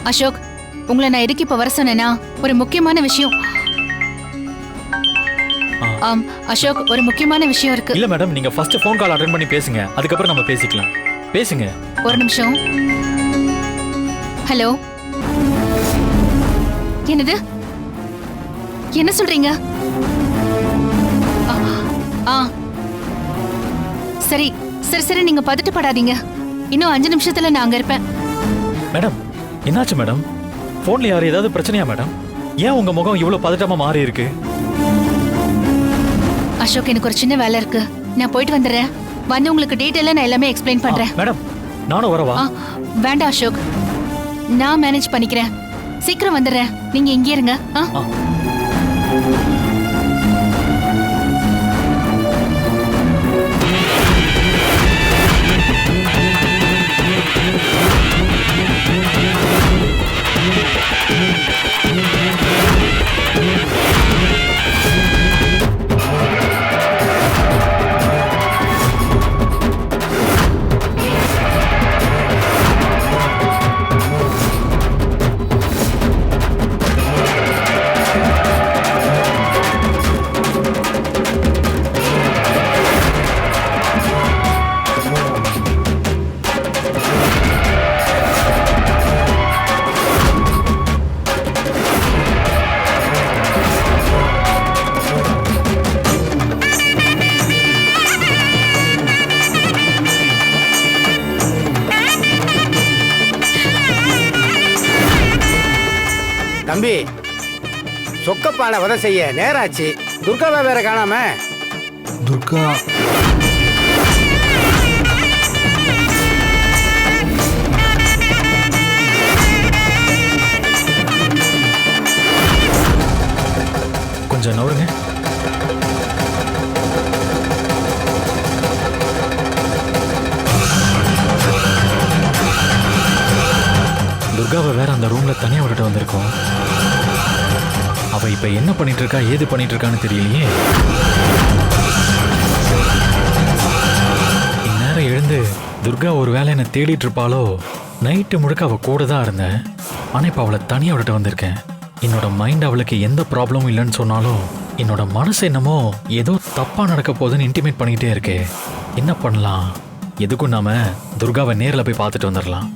அசோக், உங்களை நான் எதுக்கு இப்ப வர சொன்னேன்னா ஒரு முக்கியமான விஷயம். அசோக், ஒரு முக்கியமான விஷயம் இருக்கு. இல்ல மேடம், நீங்க ஃபர்ஸ்ட் ஃபோன் கால் அட்டெண்ட் பண்ணி பேசுங்க, அதுக்கப்புறம் நம்ம பேசிக்கலாம். பேசுங்க. ஒரு நிமிஷம். ஹலோ, என்னது? என்ன சொல்றீங்க? சரி சரி சரி, நீங்க பதட்டப்படாதீங்க. இன்னும் 5 நிமிஷத்துல நான் அங்க இருப்பேன். மேடம், என்னாச்சு மேடம்? போன்ல யாரு ஏதாவது பிரச்சனையா மேடம்? ஏன் உங்க முகம் இவ்வளவு பதட்டமா மாறி இருக்கு? அசோக், எனக்கு ஒரு சின்ன வேலை இருக்கு, நான் போயிட்டு வந்துடுறேன். வந்து உங்களுக்கு டீட்டெயிலா நான் எல்லாமே எக்ஸ்பிளைன் பண்றேன். மேடம், நானும் வரவா? வேண்டாம் அசோக், நான் மேனேஜ் பண்ணிக்கிறேன். சீக்கிரம் வந்துடுறேன், நீங்க இங்கே இருங்க. தம்பி, சொக்கப்பானை வதை செய்ய நேராச்சு. துர்காவை வேற காணாம. துர்கா கொஞ்சம் நவருங்க. துர்காவை வேற அந்த ரூம்ல தனியா விட்டுட்டு வந்திருக்கோம். அவ இப்ப என்ன பண்ணிட்டு இருக்கா, ஏது பண்ணிட்டு இருக்கான்னு தெரியலையே. இந்நேரம் எழுந்து துர்கா ஒரு வேலை என்ன தேடிட்டு இருப்பாளோ? நைட்டு முழுக்க அவ கூட தான் இருந்தேன், ஆனா இப்ப அவளை தனியா விட்டுட்டு வந்திருக்கேன். என்னோட மைண்ட் அவளுக்கு எந்த ப்ராப்ளமும் இல்லைன்னு சொன்னாலும் என்னோட மனசு என்னமோ ஏதோ தப்பா நடக்க போகுதுன்னு இன்டிமேட் பண்ணிக்கிட்டே இருக்கே. என்ன பண்ணலாம்? எதுக்கும் நாம துர்காவை நேரில் போய் பார்த்துட்டு வந்துடலாம்.